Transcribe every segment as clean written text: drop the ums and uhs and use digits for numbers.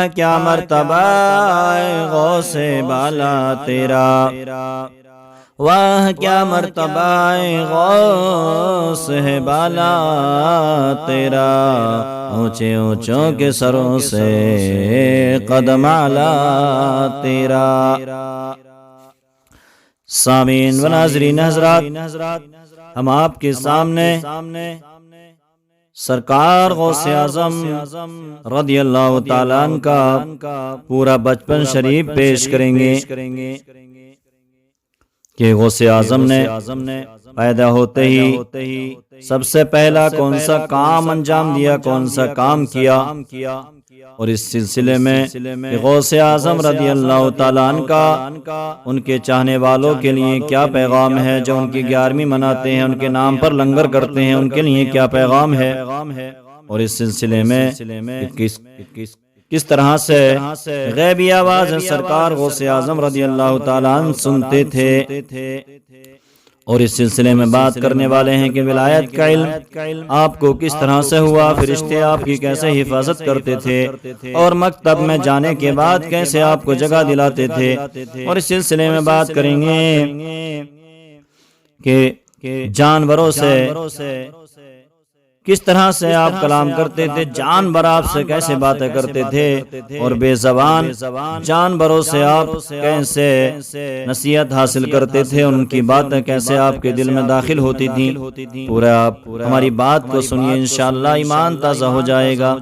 واہ کیا مرتبہ غوث بالا تیرا، واہ کیا مرتبہ غوث ہے بالا تیرا، اونچے اونچوں کے سروں سے قدم اعلیٰ تیرا۔ سامعین و ناظرین حضرات، ہم آپ کے سامنے سرکار غوث اعظم رضی اللہ تعالیٰ عنہ کا پورا بچپن شریف پیش کریں گے کہ غوث اعظم نے پیدا ہوتے ہی سب سے پہلا کون سا کام انجام دیا، کون سا کام کیا، اور اس سلسلے میں کہ غوث اعظم رضی اللہ تعالیٰ عنہ کا ان کے چاہنے والوں کے لیے کیا پیغام ہے، جو ان کی 11ویں مناتے ہیں، ان کے نام پر لنگر کرتے ہیں، ان کے لیے کیا پیغام ہے، اور اس سلسلے میں کس طرح سے غیبی آواز سرکار غوث اعظم رضی اللہ تعالیٰ عنہ سنتے تھے، اور اس سلسلے میں بات کرنے والے ہیں کہ ولایت کا علم آپ کو کس طرح سے ہوا، فرشتے آپ کی کیسے حفاظت کرتے تھے، اور مکتب میں جانے کے بعد کیسے آپ کو جگہ دلاتے تھے، اور اس سلسلے میں بات کریں گے کہ جانوروں سے کس طرح سے آپ کلام کرتے تھے، جانور آپ سے کیسے باتیں کرتے تھے، اور بے زبان جانوروں سے آپ کیسے نصیحت حاصل کرتے تھے، ان کی باتیں کیسے آپ کے دل میں داخل ہوتی تھیں۔ پورا آپ ہماری بات کو سنیے، انشاءاللہ ایمان تازہ ہو جائے گا،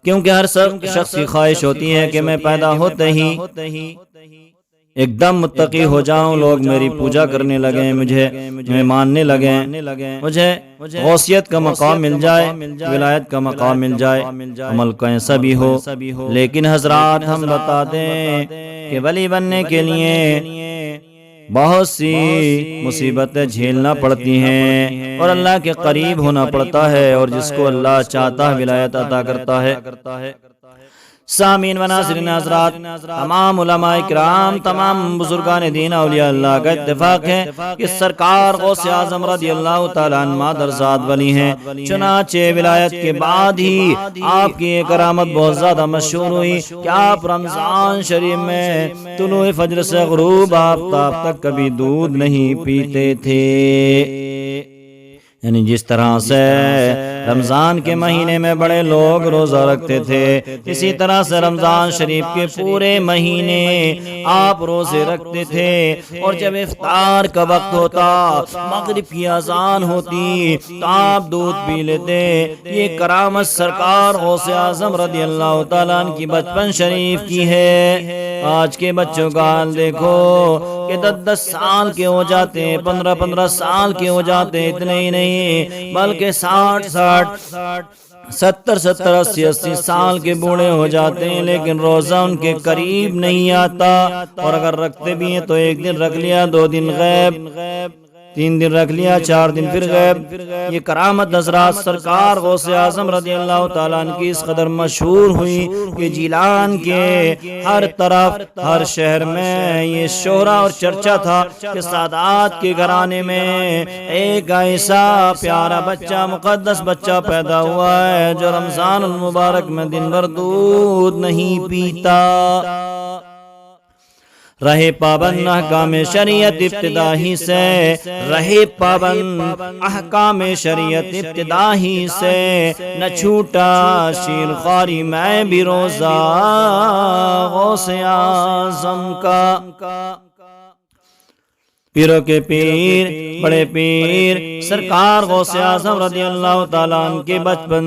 کیونکہ ہر شخص کی خواہش ہوتی ہے کہ میں پیدا ہوتے ہی ایک دم متقی ہو جاؤں، لوگ میری پوجا کرنے لگیں، مجھے ماننے لگیں، مجھے غوثیت کا مقام مل جائے، ولایت کا مقام مل جائے، عمل کیسا بھی ہو۔ لیکن حضرات ہم بتا دیں کہ ولی بننے کے لیے بہت سی مصیبتیں جھیلنا پڑتی ہیں، اور اللہ کے قریب ہونا پڑتا ہے، اور جس کو اللہ چاہتا ہے ولایت عطا کرتا ہے۔ سامعین و ناظرین حضرات، تمام علماء کرام، تمام بزرگان دین، اولیاء اللہ کا اتفاق ہے کہ سرکار غوث اعظم رضی اللہ تعالیٰ عنہ مادرزاد ولی ہیں، چنانچہ ولایت کے بعد ہی آپ کی ایک کرامت بہت زیادہ مشہور ہوئی کہ آپ رمضان شریف میں طلوع فجر سے غروب آفتاب تک کبھی دودھ نہیں پیتے تھے، یعنی جس طرح سے رمضان کے مہینے میں بڑے لوگ روزہ رکھتے تھے، اسی طرح سے رمضان شریف کے پورے مہینے آپ روزے رکھتے تھے، اور جب افطار کا وقت ہوتا، مغرب کی اذان ہوتی تو آپ دودھ پی لیتے۔ یہ کرامت سرکار غوث اعظم رضی اللہ تعالیٰ عنہ کی بچپن شریف کی ہے۔ آج کے بچوں کا حال دیکھو کہ 10 سال کے ہو جاتے ہیں، 15 سال کے ہو جاتے ہیں، اتنے ہی نہیں بلکہ 60 70 80 سال کے بوڑھے ہو جاتے ہیں، لیکن روزہ ان کے قریب نہیں آتا، اور اگر رکھتے بھی ہیں تو ایک دن رکھ لیا، 2 دن غیب، 3 دن رکھ لیا، 4 دن پھر غیب۔ یہ کرامت حضرات سرکار غوث اعظم رضی اللہ تعالیٰ عنہ کی اس قدر مشہور ہوئی کہ جیلان کے ہر طرف، ہر شہر میں یہ شہرہ اور چرچا تھا کہ سادات کے گھرانے میں ایک ایسا پیارا بچہ، مقدس بچہ پیدا ہوا ہے جو رمضان المبارک میں دن بھر دودھ نہیں پیتا۔ رہے پابند احکام شریعت ابتدا ہی سے، رہے پابند احکام شریعت ابتدا ہی سے، نہ چھوٹا شیر خواری میں بھی روزہ غوث اعظم کا۔ پیروں کے پیر، بڑے پیر سرکار غوث اعظم رضی اللہ تعالیٰ عنہ کے بچپن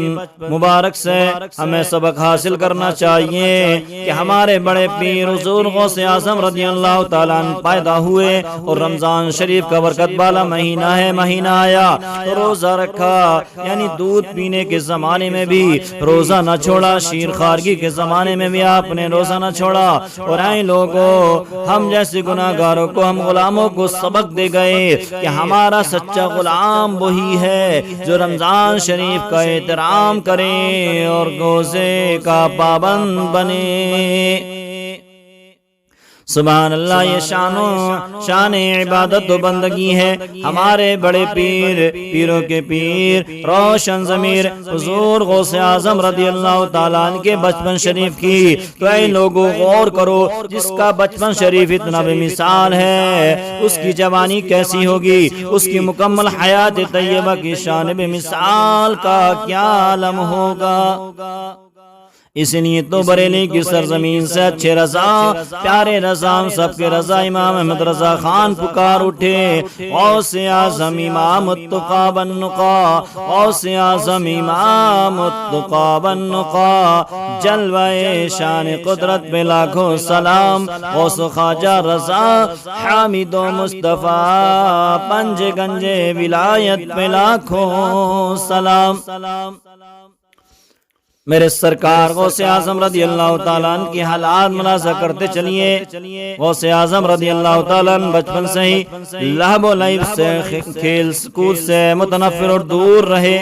مبارک سے ہمیں سبق حاصل کرنا چاہیے کہ ہمارے بڑے پیر حضور غوث اعظم رضی اللہ تعالیٰ عنہ پیدا ہوئے، اور رمضان شریف کا برکت والا مہینہ ہے، مہینہ آیا تو روزہ رکھا، یعنی دودھ پینے کے زمانے میں بھی روزہ نہ چھوڑا، شیر خارگی کے زمانے میں بھی آپ نے روزہ نہ چھوڑا۔ اور اے لوگوں، ہم جیسے گناہ گاروں کو، ہم غلاموں کو سبق دے گئے کہ ہمارا سچا غلام وہی ہے جو رمضان شریف کا احترام کرے اور روزے کا پابند بنے۔ سبحان اللہ، یہ شان عبادت و بندگی ہے۔ ہمارے بڑے پیروں کے پیر روشن ضمیر حضور غوث اعظم رضی اللہ تعالیٰ عنہ کے بچپن شریف کی تو اے لوگوں غور کرو، جس کا بچپن شریف اتنا بے مثال ہے، اس کی جوانی کیسی ہوگی، اس کی مکمل حیات طیبہ کی شان بے مثال کا کیا عالم ہوگا۔ اس لیے تو بریلی کی سرزمین سے اچھے رضا، پیارے رضا، سب کے رضا امام احمد رضا خان پکار اٹھے، غوث اعظم امام التقا والنقا، غوث اعظم امام التقا والنقا، جلوہ شان قدرت پہ لاکھوں سلام، غوث خواجہ رضا حامد و مصطفیٰ، پنج گنجے ولایت پہ لاکھوں سلام۔ میرے سرکار غوث اعظم رضی اللہ تعالیٰ عنہ کی حالات ملاحظہ کرتے چلیے۔ غوث اعظم رضی اللہ تعالیٰ عنہ بچپن سے ہی لہب و لعب سے، کھیل کود سے متنفر اور دور رہے،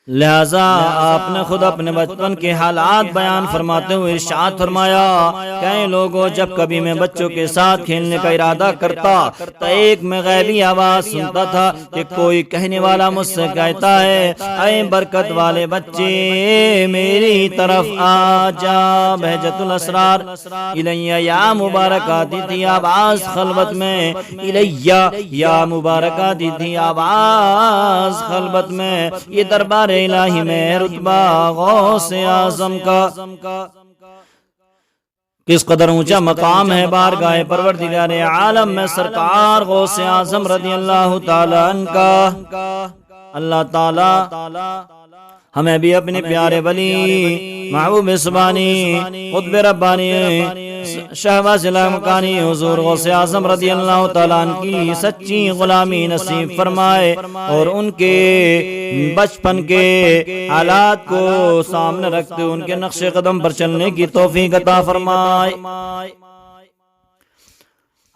لہذا آپ نے خود اپنے بچپن کے حالات بیان فرماتے ہوئے ارشاد فرمایا کہ لوگوں، جب کبھی میں بچوں کے ساتھ کھیلنے کا ارادہ کرتا تو ایک میں غیبی آواز سنتا تھا کہ کوئی کہنے والا مجھ سے کہتا ہے، اے برکت والے بچے میری طرف آ جا۔ بہجت الاسرار الیہ یا مبارک آتی تھی آواز خلوت میں، الیہ یا مبارک آتی تھی آواز خلوت میں، یہ دربار الہی میں رتبہ غوث اعظم کا کس قدر اونچا مقام ہے بارگاہ پروردگار عالم میں سرکار غوث اعظم رضی اللہ تعالیٰ عنہ کا۔ اللہ تعالیٰ ہمیں بھی اپنے پیارے ولی محبوب سبحانی قطب ربانی شہباز مکانی حضور غوث اعظم رضی اللہ تعالیٰ عنہ کی سچی غلامی نصیب فرمائے، اور ان کے بچپن کے حالات کو سامنے رکھتے ان کے نقش قدم پر چلنے کی توفیق عطا فرمائے۔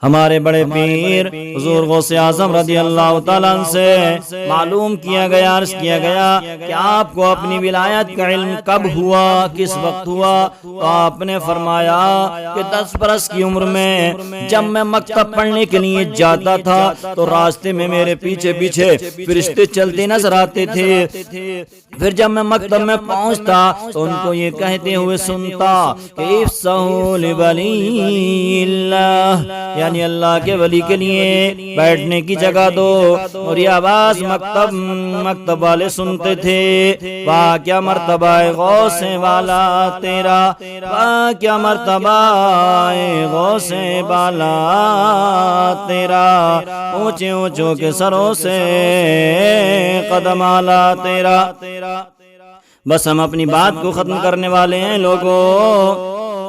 ہمارے بڑے پیر حضور غوث اعظم رضی اللہ تعالیٰ عنہ سے معلوم کیا گیا، عرض کیا گیا کہ آپ کو اپنی ولایت کا علم کب ہوا، کس وقت ہوا؟ تو آپ نے فرمایا کہ 10 برس کی عمر میں جب میں مکتب پڑھنے کے لیے جاتا تھا تو راستے میں میرے پیچھے پیچھے فرشتے چلتے نظر آتے تھے، پھر جب میں مکتب میں پہنچتا تو ان کو یہ کہتے ہوئے سنتا کہ افسحوا لولی اللہ، یعنی اللہ کے ولی کے لیے بیٹھنے کی جگہ دو، اور یہ آواز مکتب والے سنتے تھے۔ واہ کیا مرتبہ ہے غوث والا تیرا، واہ کیا مرتبہ ہے غوث والا تیرا، اونچے اونچوں کے سروں سے قدم آلا تیرا۔ بس ہم اپنی بات کو ختم کرنے والے ہیں لوگوں۔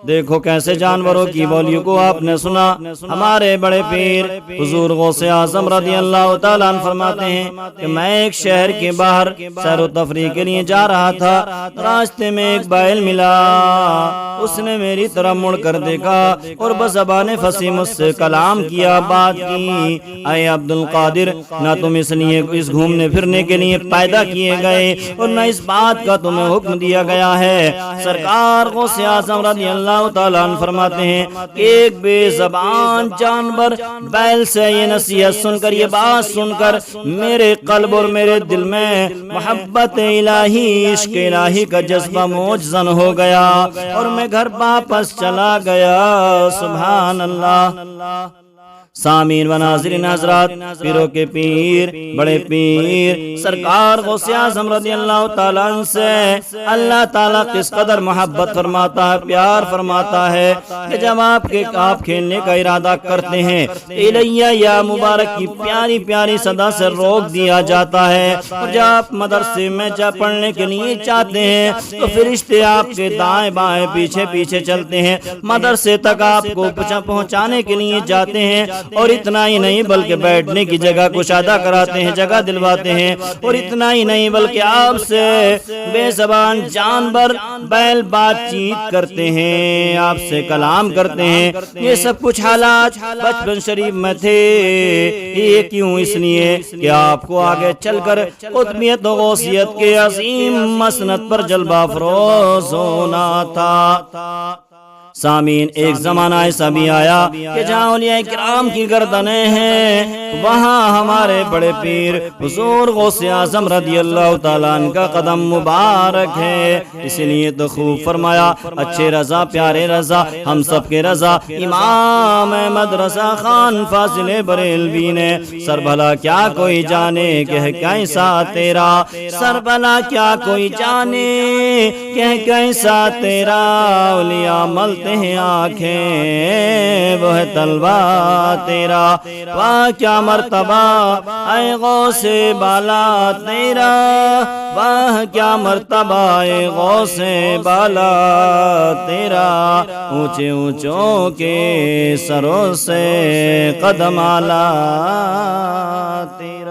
دیکھو کیسے جانوروں کی بولیوں کو آپ نے سنا۔ ہمارے بڑے پیر حضور غوث اعظم رضی اللہ تعالیٰ عنہ فرماتے ہیں کہ میں ایک شہر کے باہر سیر و تفریح کے لیے جا رہا تھا، راستے میں ایک بائل ملا، اس نے میری طرف مڑ کر دیکھا اور بزبان فصیح مجھ سے کلام کیا، بات کی، اے عبد القادر، نہ تم اس لیے اس گھومنے پھرنے کے لیے پیدا کیے گئے اور نہ اس بات کا تمہیں حکم دیا گیا ہے۔ سرکار غوث اعظم رضی اللہ تعالیٰ عنہ فرماتے ہیں ایک بے زبان جانور بیل سے یہ نصیحت سن کر، یہ بات سن کر میرے قلب اور میرے دل میں محبت الہی، عشق الہی کا جذبہ موجزن ہو گیا اور میں گھر واپس چلا گیا۔ سبحان اللہ۔ سامعین و ناظرین حضرات، پیروں کے پیر، بڑے پیر سرکار غوث اعظم رضی اللہ تعالیٰ عنہ سے اللہ تعالیٰ کس قدر محبت فرماتا ہے، پیار فرماتا ہے کہ جب آپ کھیلنے کا ارادہ کرتے ہیں، الیہ یا مبارک کی پیاری پیاری صدا سے روک دیا جاتا ہے، اور جب آپ مدرسے میں جا پڑھنے کے لیے چاہتے ہیں تو فرشتے آپ کے دائیں بائیں پیچھے پیچھے چلتے ہیں، مدرسے تک آپ کو پہنچانے کے لیے جاتے ہیں، اور اتنا ہی نہیں بلکہ بیٹھنے کی جگہ کشادہ کراتے ہیں، جگہ دلواتے ہیں، اور اتنا ہی نہیں بلکہ آپ سے بے زبان جانور بیل بات چیت کرتے ہیں، آپ سے کلام کرتے ہیں۔ یہ سب کچھ حالات بچپن شریف میں تھے، یہ کیوں؟ اس لیے کہ آپ کو آگے چل کر قطبیت و غوثیت کے عظیم مسند پر جلوہ افروز ہونا تھا۔ سامعین، ایک زمانہ ایسا بھی آیا کہ جہاں اولیاء کرام کی گردنیں ہیں وہاں ہمارے بڑے پیر حضور غوث اعظم رضی اللہ تعالیٰ عنہ کا قدم مبارک ہے۔ اس لیے تو خوب فرمایا، اچھے رضا پیارے رضا ہم سب کے رضا امام احمد رضا خان فاضل بریلوی نے، سر بھلا کیا کوئی جانے کہ کیسا تیرا، سر بھلا کیا کوئی جانے کہ کیسا تیرا، اولیاء ملتے ہیں آنکھیں وہ ہے طلبہ تیرا، واہ کیا مرتبہ اے غوث بالا تیرا، واہ کیا مرتبہ اے غوث بالا تیرا، اونچے اونچوں کے سروں سے قدم اعلیٰ تیرا۔